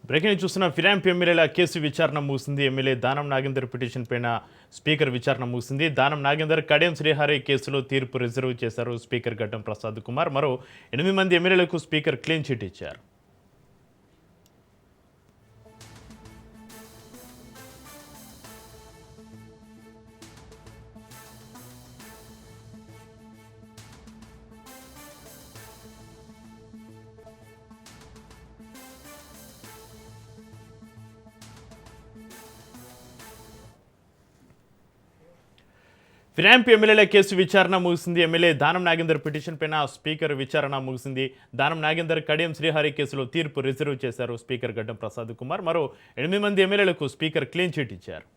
Breaking news చూస్తున్న ఫిరాంప్ ఎమ్మెల్యేల case విచారణ ముగిసింది. ఎమ్మెల్యే దానం నాగేందర్ పిటిషన్ పైన స్పీకర్ విచారణ ముగిసింది. దానం నాగేందర్ కడియం శ్రీహరి కేసులో తీర్పు రిజర్వ్ చేశారు స్పీకర్ గడ్డం ప్రసాద్ కుమార్. మరో 8 మంది ఎమ్మెల్యేలకు స్పీకర్ క్లీన్ చిట్ ఇచ్చారు. ఫిరాంప్ ఎమ్మెల్యేల కేసు విచారణ ముగిసింది. ఎమ్మెల్యే దానం నాగేందర్ పిటిషన్ పైన స్పీకర్ విచారణ ముగిసింది. దానం నాగేందర్ కడియం శ్రీహరి కేసులో తీర్పు రిజర్వ్ చేశారు స్పీకర్ గడ్డం ప్రసాద్ కుమార్. మరో 8 మంది ఎమ్మెల్యేలకు స్పీకర్ క్లీన్ చిట్ ఇచ్చారు.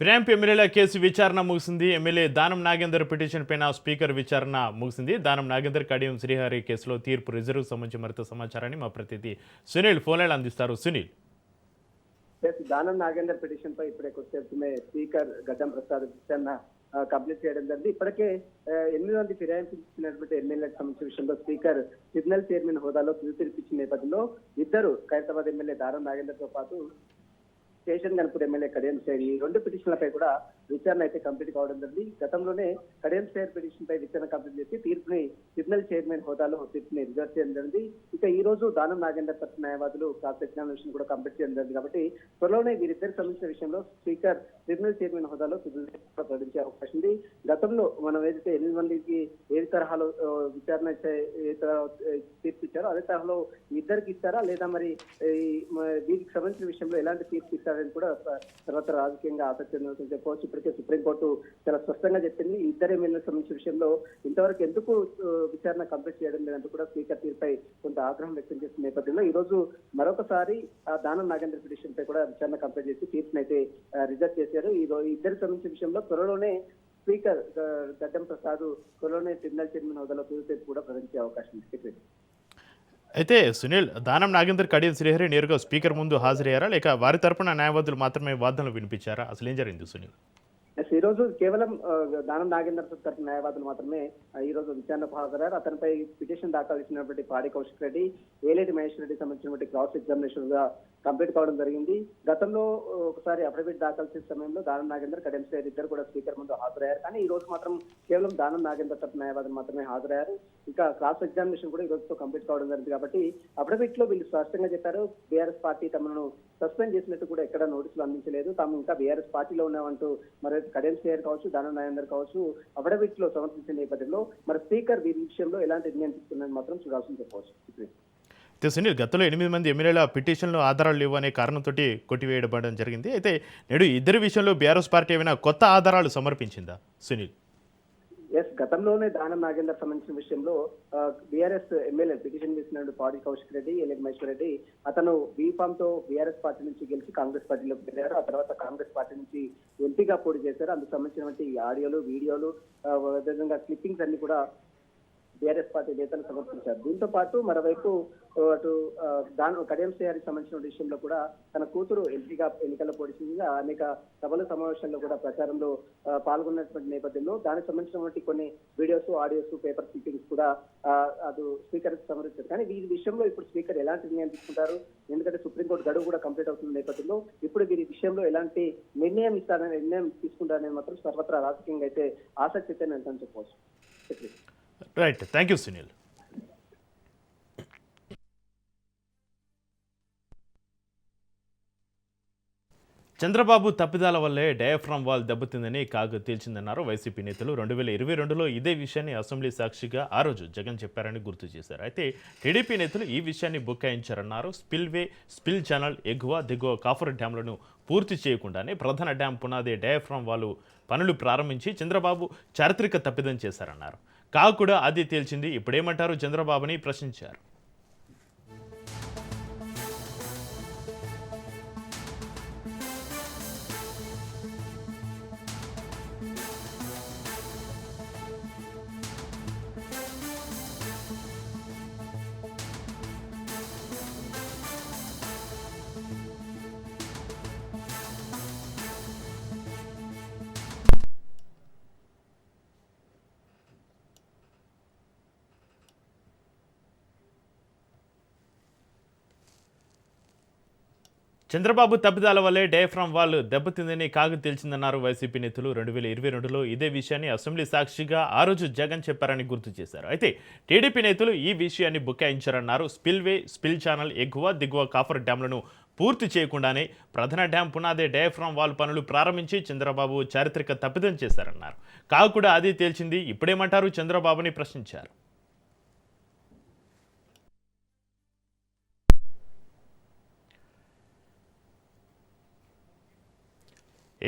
ఫిరాంప్ ఎమ్మెల్యేల కేసు విచారణ ముగిసింది. ఎమ్మెల్యే దానం నాగేందర్ పిటిషన్ పైన స్పీకర్ విచారణ ముగిసింది. దానం నాగేందర్ కడియం శ్రీహరి కేసులో తీర్పు రిజర్వ్ సంబంధించి మరింత సమాచారాన్ని మా ప్రతినిధి సునీల్ ఫోన్లైన్ అందిస్తారు. సునీల్, దానం నాగేందర్ పిటిషన్ పై ఇప్పుడే కొద్దిసేపు స్పీకర్ గడ్డం ప్రసాద్ విచారణ కంప్లీట్ చేయడం జరిగింది. ఇప్పటికే 8 మంది ఫిరాయింపు ఇచ్చినటువంటి ఎమ్మెల్యేలకు సంబంధించిన విషయంలో స్పీకర్ సిగ్నల్ చైర్మన్ హోదాలో తీర్పిచ్చిన నేపథ్యంలో ఇద్దరు ఖైరతాబాద్ ఎమ్మెల్యే దానం నాగేందర్ తో పాటు స్టేషన్ గన్పూర్ ఎమ్మెల్యే కడియం శ్రేర్ ఈ 2 పిటిషన్లపై కూడా విచారణ అయితే కంప్లీట్ కావడం జరిగింది. గతంలోనే కడియం శ్రేర్ పిటిషన్ పై విచారణ కంప్లీట్ చేసి తీర్పుని సిగ్నల్ చైర్మన్ హోదాలో తీర్పుని రిజర్వ్ చేయడం జరిగింది. ఇక ఈ రోజు దానం నాగేందర్ తరఫు న్యాయవాదులు క్రాస్ ఎగ్జామినేషన్ కూడా కంప్లీట్ చేయడం జరిగింది. కాబట్టి త్వరలోనే వీరిద్దరికి సంబంధించిన విషయంలో స్పీకర్ సిగ్నల్ చైర్మన్ హోదాలో ప్రకటించే అవకాశం ఉంది. గతంలో మనం ఏదైతే 8 మందికి ఏ తరహాలో విచారణ తీర్పు ఇచ్చారో అదే తరహాలో ఇద్దరికి ఇస్తారా లేదా మరి వీరికి సంబంధించిన విషయంలో ఎలాంటి తీర్పు ఇస్తారని కూడా తర్వాత రాజకీయంగా ఆసక్తి చెప్పవచ్చు. ఇప్పటికే సుప్రీంకోర్టు చాలా స్పష్టంగా చెప్పింది. ఇద్దరు ఎమ్మెల్యేలకు సంబంధించిన విషయంలో ఇంతవరకు ఎందుకు విచారణ కంప్లీట్ చేయడం లేదంటూ కూడా స్పీకర్ తీర్పై కొంత ఆగ్రహం వ్యక్తం చేసిన నేపథ్యంలో ఈ రోజు మరొకసారి దానం నాగేందర్ పిటిషన్ పై కూడా విచారణ కంప్లీట్ చేసి తీర్పును అయితే రిజర్వ్ చేశారు. ఈ ఇద్దరికి సంబంధించిన విషయంలో త్వరలోనే స్పీకర్ గడ్డం ప్రసాద్ త్వరలోనే సిగ్నల్ చైర్మన్ హోదాలో తీర్పు కూడా ప్రకటించే అవకాశం ఉంది. అయితే సునీల్, దానం నాగేందర్ కడియం శ్రీహరి నేరుగా స్పీకర్ ముందు హాజరయ్యారా లేక వారి తరపున న్యాయవాదులు మాత్రమే వాదనలు వినిపించారా? అసలు ఏం జరిగింది సునీల్? ఈ రోజు కేవలం దానం నాగేందర్ తరఫు న్యాయవాదులు మాత్రమే ఈ రోజు విచారణకు హాజరయ్యారు. అతనిపై పిటిషన్ దాఖలు చేసినటువంటి పాడి కౌశిక్ రెడ్డి, ఏలేటి మహేష్ రెడ్డి సంబంధించినటువంటి క్రాస్ ఎగ్జామినేషన్ గా కంప్లీట్ కావడం జరిగింది. గతంలో ఒకసారి అఫిడవిట్ దాఖలు చేసే సమయంలో దానం నాగేందర్ కడియం శ్రేర్ ఇద్దరు కూడా స్పీకర్ ముందు హాజరయ్యారు. కానీ ఈ రోజు మాత్రం కేవలం దానం నాగేందర్ తరఫు న్యాయవాదులు మాత్రమే హాజరయ్యారు. ఇంకా క్రాస్ ఎగ్జామినేషన్ కూడా ఈ రోజుతో కంప్లీట్ కావడం జరిగింది. కాబట్టి అఫిడవిట్ లో వీళ్ళు స్పష్టంగా చెప్పారు, బీఆర్ఎస్ పార్టీ తమను సస్పెండ్ చేసినట్టు కూడా ఎక్కడ నోటీసులు అందించలేదు, తాము ఇంకా బీఆర్ఎస్ పార్టీలో ఉన్నామంటూ మరి కడియం శ్రేర్ కావచ్చు, దానం నాగేందర్ కావచ్చు అఫిడవిట్ లో సమర్పించిన నేపథ్యంలో మరి స్పీకర్ వీరి విషయంలో ఎలాంటి నిర్ణయం తీసుకున్నది మాత్రం చూడాల్సి చెప్పవచ్చు. సునీల్, గతంలో 8 మంది ఎమ్మెల్యేల పిటిషన్లు ఆధారాలు లేవు అనే కారణంతో కొట్టివేయబడడం జరిగింది. అయితే నేడు ఇద్దరి విషయంలో బీఆర్ఎస్ పార్టీ ఏమైనా కొత్త ఆధారాలు సమర్పించిందా సునీల్? గతంలోనే దానం నాగేందర్ సంబంధించిన విషయంలో బీఆర్ఎస్ ఎమ్మెల్యే పిటిషన్ వేసినాడు పాడి కౌశిక్ రెడ్డి, ఎల్ఎన్ మహేశ్వర్ రెడ్డి. అతను బీఫామ్ తో బీఆర్ఎస్ పార్టీ నుంచి గెలిచి కాంగ్రెస్ పార్టీలోకి వెళ్ళారు. ఆ తర్వాత కాంగ్రెస్ పార్టీ నుంచి ఎంపీగా పోటీ చేశారు. అందుకు సంబంధించినటువంటి ఆడియోలు, వీడియోలు, విధంగా క్లిప్పింగ్స్ అన్ని కూడా బీఆర్ఎస్ పార్టీ నేతలు సమర్పించారు. దీంతో పాటు మరోవైపు అటు కడియం శ్రీహరికి సంబంధించిన విషయంలో కూడా తన కూతురు ఎంపీగా ఎన్నికల్లో పోటీగా అనేక సభల సమావేశాల్లో కూడా ప్రచారంలో పాల్గొన్నటువంటి నేపథ్యంలో దానికి సంబంధించినటువంటి కొన్ని వీడియోస్, ఆడియోస్, పేపర్ క్లిప్పింగ్స్ కూడా అది స్పీకర్ సమర్పించారు. కానీ వీరి విషయంలో ఇప్పుడు స్పీకర్ ఎలాంటి నిర్ణయం తీసుకుంటారు? ఎందుకంటే సుప్రీంకోర్టు గడువు కూడా కంప్లీట్ అవుతున్న నేపథ్యంలో ఇప్పుడు వీరి విషయంలో ఎలాంటి నిర్ణయం తీసుకుంటారనేది మాత్రం సర్వత్రా రాజకీయంగా అయితే ఆసక్తి అయితే నేను చెప్పవచ్చు. Right, thank you Sunil. Chandrababu తప్పిదాల వల్లే డయాఫ్రామ్ వాల్ దెబ్బతిందని కాగ్ తేల్చిందన్నారు వైసీపీ నేతలు. 2022లో ఇదే విషయాన్ని అసెంబ్లీ సాక్షిగా ఆ రోజు జగన్ చెప్పారని గుర్తు చేశారు. అయితే టీడీపీ నేతలు ఈ విషయాన్ని బుకాయించారన్నారు. స్పిల్ ఛానల్ ఎగువ దిగువ కాఫర్ డ్యాంలను పూర్తి చేయకుండానే ప్రధాన డ్యాం పునాది డయాఫ్రామ్ వాల్ పనులు ప్రారంభించి చంద్రబాబు చారిత్రక తప్పిదం చేశారన్నారు. కాగ్ కూడా అది తేల్చింది. ఇప్పుడేమంటారు చంద్రబాబుని ప్రశ్నించారు. చంద్రబాబు తప్పిదాల వల్లే డయాఫ్రామ్ వాల్ దెబ్బతిందని కాగ్ తేల్చిందన్నారు వైసీపీ నేతలు. 2022లో ఇదే విషయాన్ని అసెంబ్లీ సాక్షిగా ఆ రోజు జగన్ చెప్పారని గుర్తు చేశారు. అయితే టీడీపీ నేతలు ఈ విషయాన్ని బుకాయించారన్నారు. స్పిల్ ఛానల్ ఎగువ దిగువ కాఫర్ డ్యాంలను పూర్తి చేయకుండానే ప్రధాన డ్యాం పునాదే డయాఫ్రామ్ వాల్ పనులు ప్రారంభించి చంద్రబాబు చారిత్రక తప్పిదం చేశారన్నారు. కాగ్ కూడా అది తేల్చింది. ఇప్పుడేమంటారు చంద్రబాబుని ప్రశ్నించారు.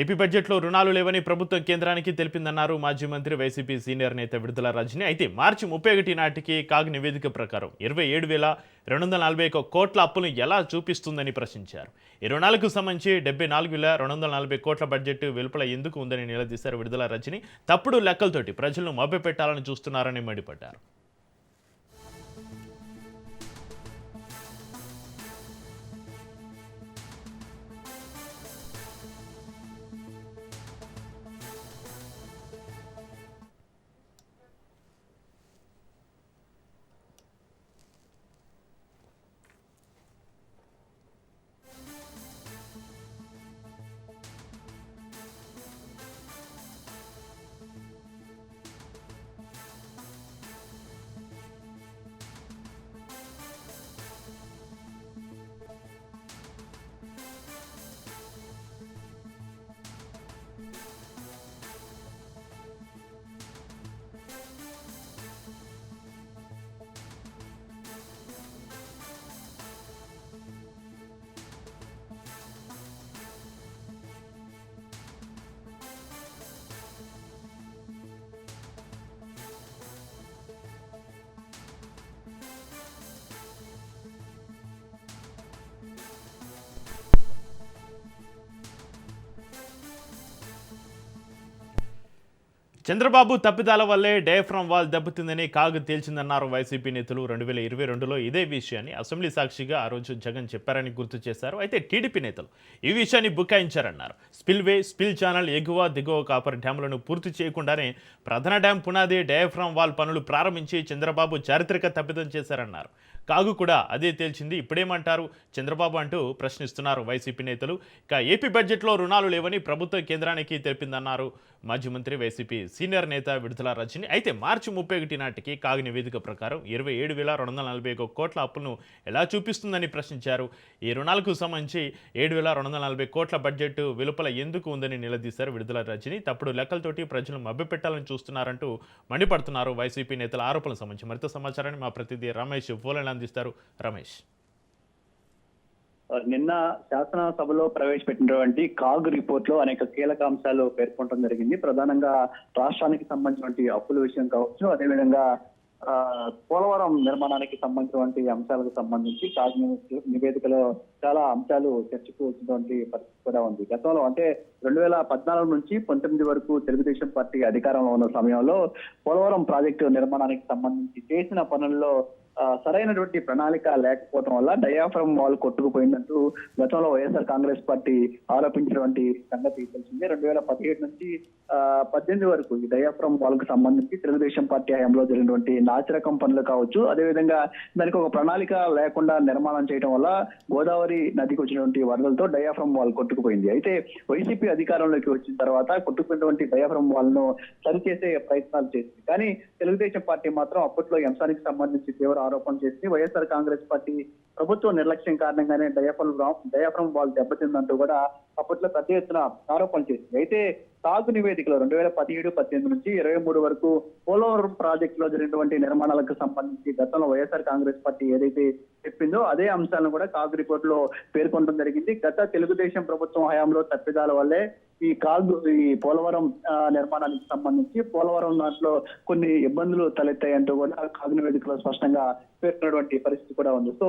ఏపీ బడ్జెట్లో రుణాలు లేవని ప్రభుత్వం కేంద్రానికి తెలిపిందన్నారు మాజీ మంత్రి వైసీపీ సీనియర్ నేత విడుదల రజని. అయితే మార్చి 31 నాటికి కాగ్ నివేదిక ప్రకారం 27,241 కోట్ల అప్పులను ఎలా చూపిస్తుందని ప్రశ్నించారు. ఈ రుణాలకు సంబంధించి 74,240 కోట్ల బడ్జెట్ వెలుపల ఎందుకు ఉందని నిలదీశారు విడుదల రజని. తప్పుడు లెక్కలతోటి ప్రజలను మభ్యపెట్టాలని చూస్తున్నారని మండిపడ్డారు. చంద్రబాబు తప్పిదాల వల్లే డయాఫ్రామ్ వాల్ దెబ్బతిందని కాగ్ తేల్చిందన్నారు వైసీపీ నేతలు. 2022లో ఇదే విషయాన్ని అసెంబ్లీ సాక్షిగా ఆ రోజు జగన్ చెప్పారని గుర్తు చేశారు. అయితే టీడీపీ నేతలు ఈ విషయాన్ని బుకాయించారన్నారు. స్పిల్ ఛానల్ ఎగువ దిగువ కాపర్ డ్యాంలను పూర్తి చేయకుండానే ప్రధాన డ్యాం పునాది డయాఫ్రామ్ వాల్ పనులు ప్రారంభించి చంద్రబాబు చారిత్రక తప్పిదం చేశారన్నారు. కాగు కూడా అదే తేల్చింది. ఇప్పుడేమంటారు చంద్రబాబు అంటూ ప్రశ్నిస్తున్నారు వైసీపీ నేతలు. ఇక ఏపీ బడ్జెట్లో రుణాలు లేవని ప్రభుత్వ కేంద్రానికి తెలిపిందన్నారు మాజీ మంత్రి వైసీపీ సీనియర్ నేత విడుదల రజని. అయితే మార్చి 31 నాటికి కాగ్ నివేదిక ప్రకారం 27,241 కోట్ల అప్పులను ఎలా చూపిస్తుందని ప్రశ్నించారు. ఈ రుణాలకు సంబంధించి 7,240 కోట్ల బడ్జెట్ వెలుపల ఎందుకు ఉందని నిలదీశారు విడుదల రజని. తప్పుడు లెక్కలతోటి ప్రజలను మభ్యపెట్టాలని చూస్తున్నారంటూ మండిపడుతున్నారు వైసీపీ నేతల ఆరోపణలకు సంబంధించి మరింత సమాచారాన్ని మా ప్రతినిధి రమేష్ ఫోన్లను అందిస్తారు. రమేష్, నిన్న శాసనసభలో ప్రవేశపెట్టినటువంటి కాగ్ రిపోర్ట్ లో అనేక కీలక అంశాలు పేర్కొనడం జరిగింది. ప్రధానంగా రాష్ట్రానికి సంబంధించినటువంటి అప్పుల విషయం కావచ్చు, అదేవిధంగా పోలవరం నిర్మాణానికి సంబంధించినటువంటి అంశాలకు సంబంధించి కాగ్ నివేదికలో చాలా అంశాలు చర్చకు వచ్చినటువంటి పరిస్థితి కూడా ఉంది. గతంలో అంటే 2014 నుంచి 19 వరకు తెలుగుదేశం పార్టీ అధికారంలో ఉన్న సమయంలో పోలవరం ప్రాజెక్టు నిర్మాణానికి సంబంధించి చేసిన పనుల్లో సరైనటువంటి ప్రణాళిక లేకపోవడం వల్ల డయాఫ్రమ్ వాల్ కొట్టుకుపోయిందంటూ గతంలో వైఎస్ఆర్ కాంగ్రెస్ పార్టీ ఆరోపించినటువంటి సంగతి తెలిసిందే. 2017 నుంచి 18 వరకు ఈ డయాఫ్రమ్ వాల్ కు సంబంధించి తెలుగుదేశం పార్టీ హయాంలో జరిగినటువంటి నాసిరకం పనులు కావచ్చు, అదేవిధంగా దానికి ఒక ప్రణాళిక లేకుండా నిర్మాణం చేయడం వల్ల గోదావరి నదికి వచ్చినటువంటి వరదలతో డయాఫ్రమ్ వాల్ కొట్టుకుపోయింది. అయితే వైసీపీ అధికారంలోకి వచ్చిన తర్వాత కొట్టుకున్నటువంటి డయాఫ్రమ్ వాల్ ను సరిచేసే ప్రయత్నాలు చేసింది. కానీ తెలుగుదేశం పార్టీ మాత్రం అప్పట్లో ఈ అంశానికి సంబంధించి తీవ్ర ఆరోపణ చేసి వైఎస్ఆర్ కాంగ్రెస్ పార్టీ ప్రభుత్వ నిర్లక్ష్యం కారణంగానే డయాఫ్రమ్ వాల్ దెబ్బతిందంటూ కూడా అప్పట్లో పెద్ద ఎత్తున ఆరోపణలు చేసింది. అయితే సాగు నివేదికలో 2017-18 నుంచి 23 వరకు పోలవరం ప్రాజెక్టులో జరిగినటువంటి నిర్మాణాలకు సంబంధించి గతంలో వైఎస్ఆర్ కాంగ్రెస్ పార్టీ ఏదైతే చెప్పిందో అదే అంశాలను కూడా కాగ్ రిపోర్ట్ లో పేర్కొనడం జరిగింది. గత తెలుగుదేశం ప్రభుత్వం హయాంలో తప్పిదాల వల్లే ఈ పోలవరం నిర్మాణానికి సంబంధించి పోలవరం దాంట్లో కొన్ని ఇబ్బందులు తలెత్తాయంటూ కూడా కాగ్ నివేదికలో స్పష్టంగా పేర్కొన్నటువంటి పరిస్థితి కూడా ఉంది. సో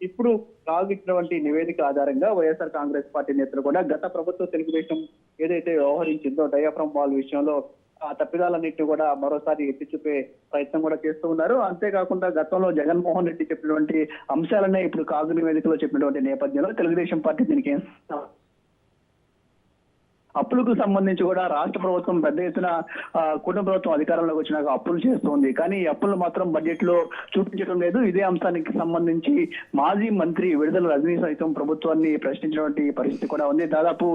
ఇప్పుడు కాగ్ ఇచ్చినటువంటి నివేదిక ఆధారంగా వైఎస్ఆర్ కాంగ్రెస్ పార్టీ నేతలు కూడా గత ప్రభుత్వ తెలుగుదేశం ఏదైతే వ్యవహరించిందో డయాఫ్రమ్ వాల్ విషయంలో ఆ తప్పిదాలన్నింటినీ కూడా మరోసారి ఎత్తి చూపే ప్రయత్నం కూడా చేస్తూ ఉన్నారు. అంతేకాకుండా గతంలో జగన్మోహన్ రెడ్డి చెప్పినటువంటి అంశాలనే ఇప్పుడు కాగు నివేదికలో చెప్పినటువంటి నేపథ్యంలో తెలుగుదేశం పార్టీ దీనికి అప్పులకు సంబంధించి కూడా రాష్ట్ర ప్రభుత్వం పెద్ద ఎత్తున కుటుంబ ప్రభుత్వం అధికారంలోకి వచ్చినాక అప్పులు చేస్తోంది. కానీ ఈ అప్పులు మాత్రం బడ్జెట్ లో చూపించడం లేదు. ఇదే అంశానికి సంబంధించి మాజీ మంత్రి విడుదల రజనీ సైతం ప్రభుత్వాన్ని ప్రశ్నించినటువంటి పరిస్థితి కూడా ఉంది. దాదాపు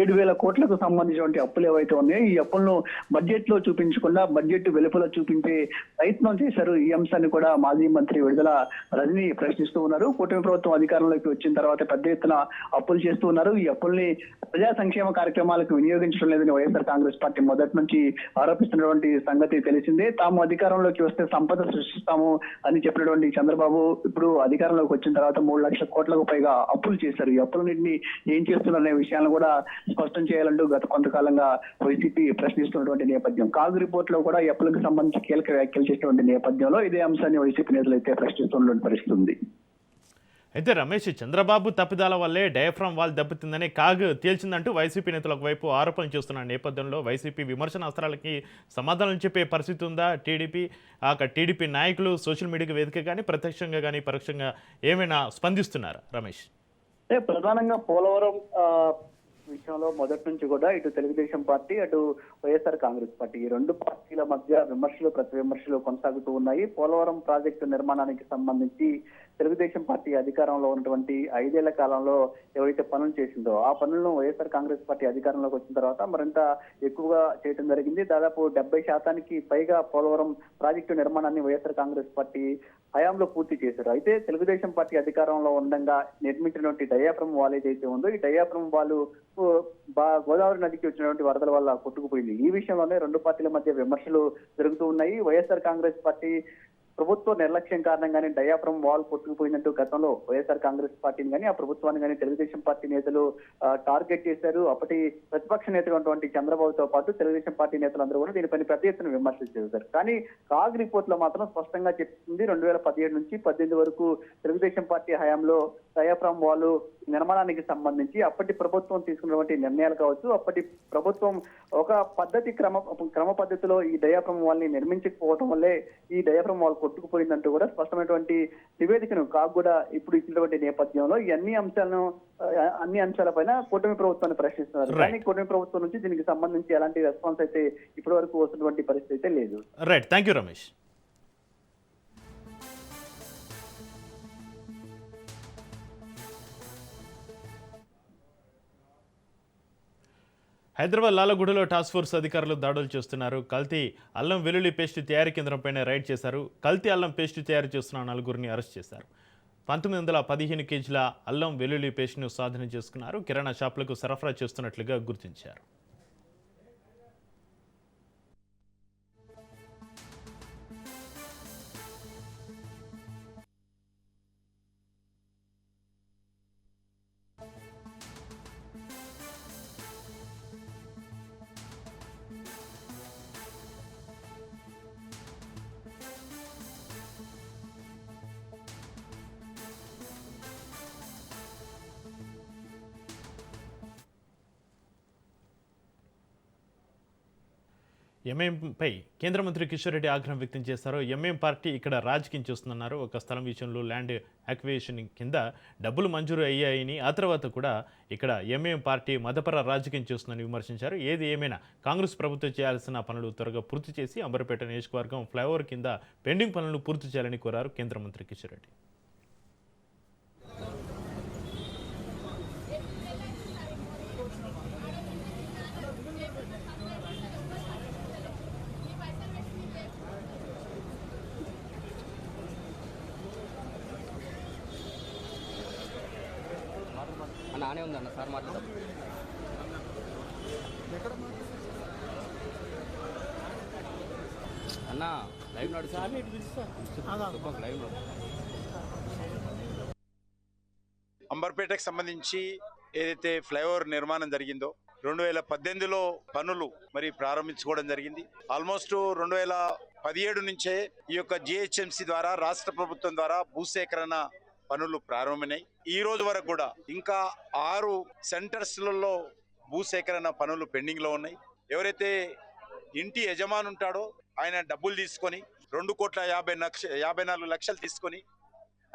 7,000 కోట్లకు సంబంధించినటువంటి అప్పులు ఏవైతే ఉన్నాయో ఈ అప్పులను బడ్జెట్ లో చూపించకుండా బడ్జెట్ వెలుపల చూపించే ప్రయత్నం చేశారు. ఈ అంశాన్ని కూడా మాజీ మంత్రి విడుదల రజనీ ప్రశ్నిస్తూ ఉన్నారు. కూటమి ప్రభుత్వం అధికారంలోకి వచ్చిన తర్వాత పెద్ద ఎత్తున అప్పులు చేస్తూ ఉన్నారు. ఈ అప్పుల్ని ప్రజా సంక్షేమ కార్యక్రమాలకు వినియోగించడం లేదని వైఎస్ఆర్ కాంగ్రెస్ పార్టీ మొదటి నుంచి ఆరోపిస్తున్నటువంటి సంగతి తెలిసిందే. తాము అధికారంలోకి వస్తే సంపద సృష్టిస్తాము అని చెప్పినటువంటి చంద్రబాబు ఇప్పుడు అధికారంలోకి వచ్చిన తర్వాత 3 లక్షల కోట్లకు పైగా అప్పులు చేశారు. ఈ అప్పులన్నింటినీ ఏం చేస్తున్నారనే విషయాలను కూడా స్పష్టం చేయాలంటూ గత కొంతకాలంగా వైసీపీ ప్రశ్నిస్తున్నటువంటి నేపథ్యం. కాగ్ రిపోర్ట్ లో కూడా ఈ అప్పులకు సంబంధించి కీలక వ్యాఖ్యలు చేసినటువంటి నేపథ్యంలో ఇదే అంశాన్ని వైసీపీ నేతలు అయితే ప్రశ్నిస్తున్నటువంటి పరిస్థితి ఉంది. అయితే రమేష్, చంద్రబాబు తప్పిదాల వల్లే డయాఫ్రమ్ వాల్ దెబ్బతిందని కాగ్ తేల్చిందంటూ వైసీపీ నేతలు ఒకవైపు ఆరోపణలు చేస్తున్న నేపథ్యంలో వైసీపీ విమర్శన అస్త్రాలకి సమాధానం చెప్పే పరిస్థితి ఉందా? టీడీపీ నాయకులు సోషల్ మీడియా వేదిక కానీ ప్రత్యక్షంగా కానీ పరోక్షంగా ఏమైనా స్పందిస్తున్నారా రమేష్? అంటే ప్రధానంగా పోలవరం విషయంలో మొదటి నుంచి కూడా ఇటు తెలుగుదేశం పార్టీ అటు వైఎస్ఆర్ కాంగ్రెస్ పార్టీ ఈ రెండు పార్టీల మధ్య ప్రతి విమర్శలు కొనసాగుతూ ఉన్నాయి. పోలవరం ప్రాజెక్టు నిర్మాణానికి సంబంధించి తెలుగుదేశం పార్టీ అధికారంలో ఉన్నటువంటి 5 ఏళ్ల కాలంలో ఏవైతే పనులు చేసిందో ఆ పనులను వైఎస్ఆర్ కాంగ్రెస్ పార్టీ అధికారంలోకి వచ్చిన తర్వాత మరింత ఎక్కువగా చేయడం జరిగింది. దాదాపు 70% పైగా పోలవరం ప్రాజెక్టు నిర్మాణాన్ని వైఎస్ఆర్ కాంగ్రెస్ పార్టీ హయాంలో పూర్తి చేశారు. అయితే తెలుగుదేశం పార్టీ అధికారంలో ఉండగా నిర్మించినటువంటి డయాఫ్రమ్ వాల్ ఏదైతే ఉందో ఈ డయాఫ్రమ్ వాల్ గోదావరి నదికి వచ్చినటువంటి వరదల వల్ల కొట్టుకుపోయింది. ఈ విషయంలోనే రెండు పార్టీల మధ్య విమర్శలు జరుగుతూ ఉన్నాయి. వైఎస్ఆర్ కాంగ్రెస్ పార్టీ ప్రభుత్వ నిర్లక్ష్యం కారణంగానే డయాఫ్రమ్ వాల్ కొట్టుకుపోయిందంటూ గతంలో వైఎస్ఆర్ కాంగ్రెస్ పార్టీని కానీ ఆ ప్రభుత్వాన్ని కానీ తెలుగుదేశం పార్టీ నేతలు టార్గెట్ చేశారు. అప్పటి ప్రతిపక్ష నేతలు ఉన్నటువంటి చంద్రబాబుతో పాటు తెలుగుదేశం పార్టీ నేతలందరూ కూడా దీనిపైన పెద్ద ఎత్తున విమర్శలు చేశారు. కానీ కాగ్ రిపోర్ట్ లో మాత్రం స్పష్టంగా చెప్తుంది 2017 నుంచి 18 వరకు తెలుగుదేశం పార్టీ హయాంలో డయాఫ్రమ్ వాల్ నిర్మాణానికి సంబంధించి అప్పటి ప్రభుత్వం తీసుకున్నటువంటి నిర్ణయాలు కావచ్చు, అప్పటి ప్రభుత్వం ఒక క్రమ పద్ధతిలో ఈ డయాఫ్రమ్ వాల్ ని నిర్మించకపోవడం వల్లే ఈ డయాఫ్రమ్ వాల్ కొట్టుకుపోయిందంటూ కూడా స్పష్టమైనటువంటి నివేదికను కాగ్ కూడా ఇప్పుడు ఇచ్చినటువంటి నేపథ్యంలో ఈ అన్ని అంశాలపైన కూటమి ప్రభుత్వాన్ని ప్రశ్నిస్తున్నారు. కానీ కూటమి ప్రభుత్వం నుంచి దీనికి సంబంధించి ఎలాంటి రెస్పాన్స్ అయితే ఇప్పటి వరకు వస్తున్నటువంటి పరిస్థితి అయితే లేదు. Right, thank you Ramesh. Hyderabad లాలగూడలో టాస్క్ ఫోర్స్ అధికారులు దాడులు చేస్తున్నారు. కల్తీ అల్లం వెల్లుల్లి పేస్ట్ తయారీ కేంద్రంపైన రైడ్ చేశారు. కల్తీ అల్లం పేస్ట్ తయారు చేస్తున్న 4గురిని అరెస్ట్ చేశారు. 1915 కేజీల అల్లం వెల్లుల్లి పేస్ట్ను స్వాధీనం చేసుకున్నారు. కిరాణా షాపులకు సరఫరా చేస్తున్నట్లుగా గుర్తించారు. ఎంఐఎంపై కేంద్ర మంత్రి కిషోర్ రెడ్డి ఆగ్రహం వ్యక్తం చేశారు. ఎంఐఎం పార్టీ ఇక్కడ రాజకీయం చేస్తుందన్నారు. ఒక స్థలం విషయంలో ల్యాండ్ అక్విజిషన్ కింద డబ్బులు మంజూరు అయ్యాయని, ఆ తర్వాత కూడా ఇక్కడ ఎంఐఎం పార్టీ మతపర రాజకీయం చేస్తుందని విమర్శించారు. ఏది ఏమైనా కాంగ్రెస్ ప్రభుత్వం చేయాల్సిన పనులు త్వరగా పూర్తి చేసి అంబర్పేట నియోజకవర్గం ఫ్లైఓవర్ కింద పెండింగ్ పనులను పూర్తి చేయాలని కోరారు కేంద్ర మంత్రి కిషోర్ రెడ్డి. నానే ఉందన్న సార్ మాట్లాడదాం. అన్న లైవ్ నడుచు లైవ్ నడు అంబర్పేటకు సంబంధించి ఏదైతే ఫ్లైఓవర్ నిర్మాణం జరిగిందో 2018లో పనులు మరి ప్రారంభించుకోవడం జరిగింది. ఆల్మోస్ట్ 2017 నుంచే ఈ యొక్క జిహెచ్ఎంసి ద్వారా రాష్ట్ర ప్రభుత్వం ద్వారా భూసేకరణ పనులు ప్రారంభమైనాయి. ఈ రోజు వరకు కూడా ఇంకా 6 సెంటర్స్లలో భూసేకరణ పనులు పెండింగ్ లో ఉన్నాయి. ఎవరైతే ఇంటి యజమాని ఉంటాడో ఆయన డబ్బులు తీసుకొని 2,54 లక్షలు తీసుకొని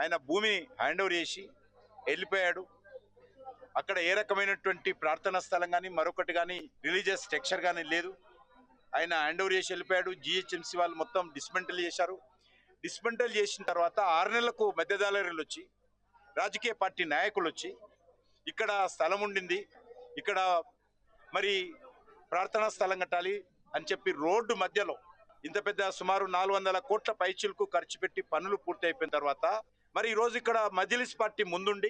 ఆయన భూమిని హ్యాండ్ ఓవర్ చేసి వెళ్ళిపోయాడు. అక్కడ ఏ రకమైనటువంటి ప్రార్థనా స్థలం కానీ మరొకటి కానీ రిలీజియస్ స్ట్రక్చర్ కానీ లేదు. ఆయన హ్యాండ్ ఓవర్ చేసి వెళ్ళిపోయాడు. జిహెచ్ఎంసీ వాళ్ళు మొత్తం డిస్మెంటల్ చేశారు. డిస్మెంటల్ చేసిన తర్వాత 6 నెలలకు మధ్యదళారులు వచ్చి రాజకీయ పార్టీ నాయకులు వచ్చి ఇక్కడ స్థలం ఉండింది, ఇక్కడ మరి ప్రార్థనా స్థలం కట్టాలి అని చెప్పి రోడ్డు మధ్యలో ఇంత పెద్ద సుమారు 400 కోట్ల పైచిలకు ఖర్చు పెట్టి పనులు పూర్తి అయిపోయిన తర్వాత మరి ఈరోజు ఇక్కడ మజ్లిస్ పార్టీ ముందుండి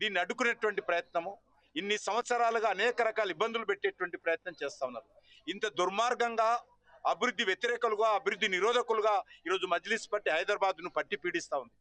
దీన్ని అడ్డుకునేటువంటి ప్రయత్నము, ఇన్ని సంవత్సరాలుగా అనేక రకాల ఇబ్బందులు పెట్టేటువంటి ప్రయత్నం చేస్తా ఉన్నారు. ఇంత దుర్మార్గంగా అభివృద్ధి వ్యతిరేకులుగా అభివృద్ధి నిరోధకులుగా ఈరోజు మజ్లిస్ పార్టీ హైదరాబాద్ను పట్టి పీడిస్తా ఉంది.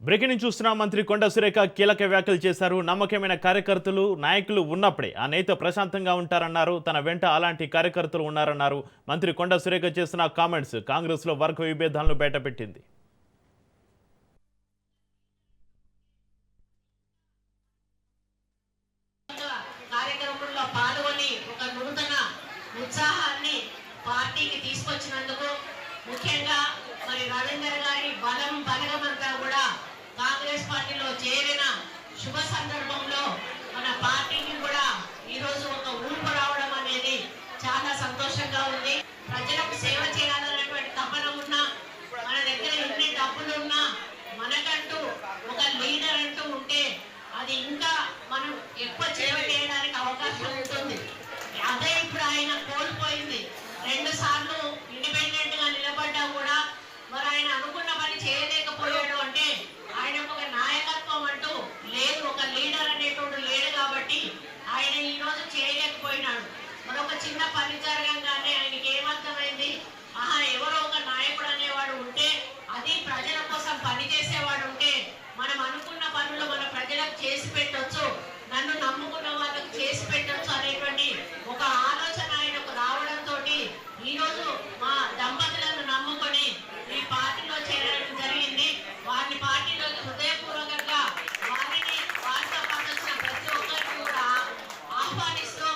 బ్రేకింగ్ న్యూస్ చూస్తున్న మంత్రి కొండా సురేఖ కీలక వ్యాఖ్యలు చేశారు. నమ్మకమైన కార్యకర్తలు నాయకులు ఉన్నప్పుడే ఆ నేత ప్రశాంతంగా ఉంటారన్నారు. తన వెంట అలాంటి కార్యకర్తలు ఉన్నారన్నారు. మంత్రి కొండా సురేఖ చేసిన కామెంట్స్ కాంగ్రెస్లో వర్గ విభేదాలను బయటపెట్టింది. కార్యక్రమంలో పాల్గొని ఒక నూతన ఉత్సాహాన్ని పార్టీకి తీసుకొచ్చినందుకు ముఖ్యంగా మరి రవీందర్ గారి బలగమంతా కూడా కాంగ్రెస్ పార్టీలో చేరిన శుభ సందర్భంలో మన పార్టీకి కూడా ఈరోజు ఒక ఊపు రావడం అనేది చాలా సంతోషంగా ఉంది. ప్రజలకు సేవ చేయాలన్నటువంటి తపన ఉన్నా, మన దగ్గర ఎన్ని డబ్బులు ఉన్నా, మనకంటూ ఒక లీడర్ అంటూ ఉంటే అది ఇంకా మనం ఎక్కువ సేవ చేయడానికి అవకాశం ఉంటుంది. అదే ఇప్పుడు ఆయన కోల్పోయింది. 2 సార్లు ఇండిపెండెంట్ గా నిలబడ్డా కూడా మరి ఆయన అనుకున్న పని చేయలేకపోయాడు అంటే ఆయనకు ఒక నాయకత్వం అంటూ లేదు, ఒక లీడర్ అనేటోడు లేడు కాబట్టి ఆయన ఈ రోజు చేయలేకపోయినాడు. మరొక చిన్న పని జరగంగానే ఆయనకి ఏమర్థమైంది, ఆహా ఎవరో ఒక నాయకుడు అనేవాడు ఉంటే, అది ప్రజల కోసం పని చేసేవాడు ఉంటే మనం అనుకున్న పనులు మన ప్రజలకు చేసి పెట్టొచ్చు, నన్ను నమ్ముకున్న వాళ్ళకి చేసి పెట్టొచ్చు అనేటువంటి ఒక ఆలోచన ఆయనకు రావడంతో ఈ రోజు మా దంపతులను నమ్ముకొని ఈ పార్టీలో చేరడం జరిగింది. వారిని పార్టీలోకి హృదయపూర్వకంగా వారితో పాటు వచ్చిన ప్రతి ఒక్కరిని కూడా ఆహ్వానిస్తూ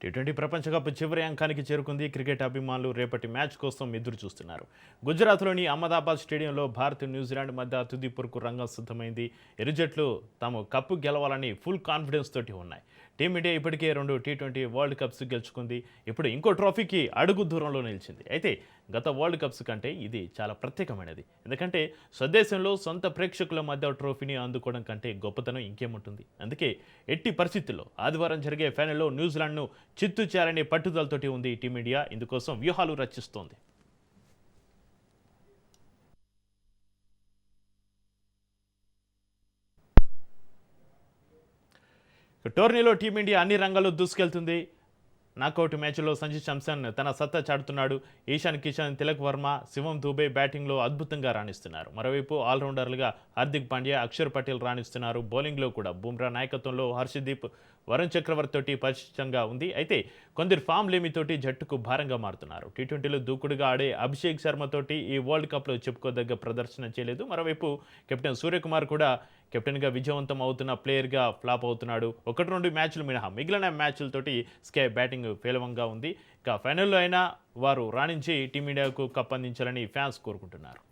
టీ20 ప్రపంచ కప్ చివరి అంకానికి చేరుకుంది. క్రికెట్ అభిమానులు రేపటి మ్యాచ్ కోసం ఎదురు చూస్తున్నారు. గుజరాత్లోని అహ్మదాబాద్ స్టేడియంలో భారత్ న్యూజిలాండ్ మధ్య తుది పొరకు రంగం సిద్ధమైంది. ఇరు జట్లు తాము కప్పు గెలవాలని ఫుల్ కాన్ఫిడెన్స్ తోటి ఉన్నాయి. టీమిండియా ఇప్పటికే 2 టీ20 వరల్డ్ కప్స్ గెలుచుకుంది. ఇప్పుడు ఇంకో ట్రోఫీకి అడుగు దూరంలో నిలిచింది. అయితే గత వరల్డ్ కప్స్ కంటే ఇది చాలా ప్రత్యేకమైనది. ఎందుకంటే స్వదేశంలో సొంత ప్రేక్షకుల మధ్య ట్రోఫీని అందుకోవడం కంటే గొప్పతనం ఇంకేముంటుంది. అందుకే ఎట్టి పరిస్థితుల్లో ఆదివారం జరిగే ఫైనల్లో న్యూజిలాండ్ను చిత్తు చేయాలనే పట్టుదలతోటి ఉంది టీమిండియా. ఇందుకోసం వ్యూహాలు రచిస్తోంది. టోర్నీలో టీమిండియా అన్ని రంగాల్లో దూసుకెళ్తుంది. నాకౌట్ మ్యాచ్లో సంజు శాంసన్ తన సత్తా చాటుతున్నాడు. ఈశాన్ కిషన్, తిలక్ వర్మ, శివం దూబే బ్యాటింగ్లో అద్భుతంగా రాణిస్తున్నారు. మరోవైపు ఆల్రౌండర్లుగా హార్దిక్ పాండ్యా, అక్షర్ పటేల్ రాణిస్తున్నారు. బౌలింగ్లో కూడా బుమ్రా నాయకత్వంలో హర్షదీప్, వరుణ్ చక్రవర్తి తోటి పరిచితంగా ఉంది. అయితే కొందరు ఫామ్ లేమితోటి జట్టుకు భారంగా మారుతున్నారు. టీ20లో దూకుడుగా ఆడే అభిషేక్ శర్మ తోటి ఈ వరల్డ్ కప్లో చెప్పుకోదగ్గ ప్రదర్శన చేయలేదు. మరోవైపు కెప్టెన్ సూర్యకుమార్ కూడా కెప్టెన్గా విజయవంతం అవుతున్న ప్లేయర్గా ఫ్లాప్ అవుతున్నాడు. 1-2 మ్యాచ్లు మినహా మిగిలిన మ్యాచ్లతోటి స్కై బ్యాటింగ్ పేలవంగా ఉంది. ఇక ఫైనల్లో అయినా వారు రాణించి టీమిండియాకు కప్ అందించాలని ఫ్యాన్స్ కోరుకుంటున్నారు.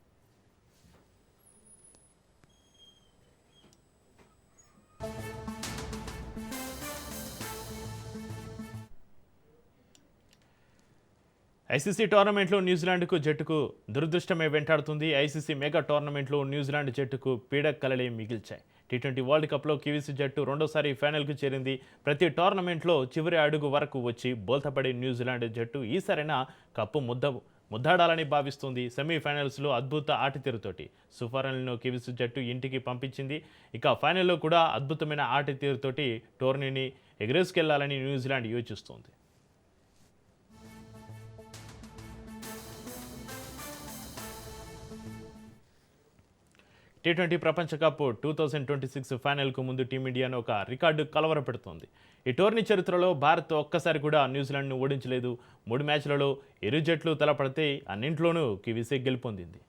ఐసీసీ టోర్నమెంట్లో న్యూజిలాండ్కు జట్టుకు దురదృష్టమే వెంటాడుతుంది. ఐసీసీ మెగా టోర్నమెంట్లో న్యూజిలాండ్ జట్టుకు పీడక కలలే మిగిల్చాయి. టీ20 వరల్డ్ కప్లో కివీసీ జట్టు రెండోసారి ఫైనల్కు చేరింది. ప్రతి టోర్నమెంట్లో చివరి అడుగు వరకు వచ్చి బోల్తపడే న్యూజిలాండ్ జట్టు ఈసారైనా కప్పు ముద్దాడాలని భావిస్తుంది. సెమీఫైనల్స్లో అద్భుత ఆటతీరుతోటి సుఫారన్లను కివీసీ జట్టు ఇంటికి పంపించింది. ఇక ఫైనల్లో కూడా అద్భుతమైన ఆటతీరుతోటి టోర్నీని ఎగరేసుకెళ్లాలని న్యూజిలాండ్ యోచిస్తోంది. టీ20 ప్రపంచ కప్ 2026 ఫైనల్కు ముందు టీమిండియాను ఒక రికార్డు కలవరపెడుతోంది. ఈ టోర్నీ చరిత్రలో భారత్ ఒక్కసారి కూడా న్యూజిలాండ్ను ఓడించలేదు. 3 మ్యాచ్లలో ఇరు జట్లు తలపడితే అన్నింట్లోనూ కివీసీ గెలుపొందింది.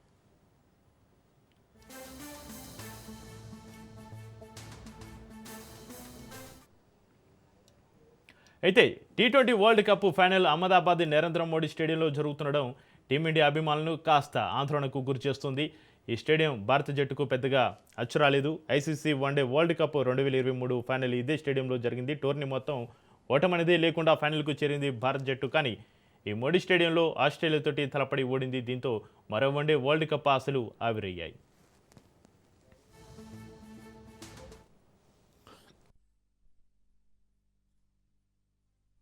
అయితే T20 world cup final Ahmedabad Narendra Modi స్టేడియంలో జరుగుతుండడం టీమిండియా అభిమానులను కాస్త ఆందోళనకు గురిచేస్తుంది. ఈ స్టేడియం భారత జట్టుకు పెద్దగా అచ్చురాలేదు. ICC one day world cup 2023 final ఇదే స్టేడియంలో జరిగింది. టోర్నీ మొత్తం ఓటమనేదే లేకుండా ఫైనల్కు చేరింది భారత జట్టు. కానీ ఈ మోడీ స్టేడియంలో ఆస్ట్రేలియాతోటి తలపడి ఓడింది. దీంతో మరో వన్డే వరల్డ్ కప్ ఆశలు ఆవిరయ్యాయి.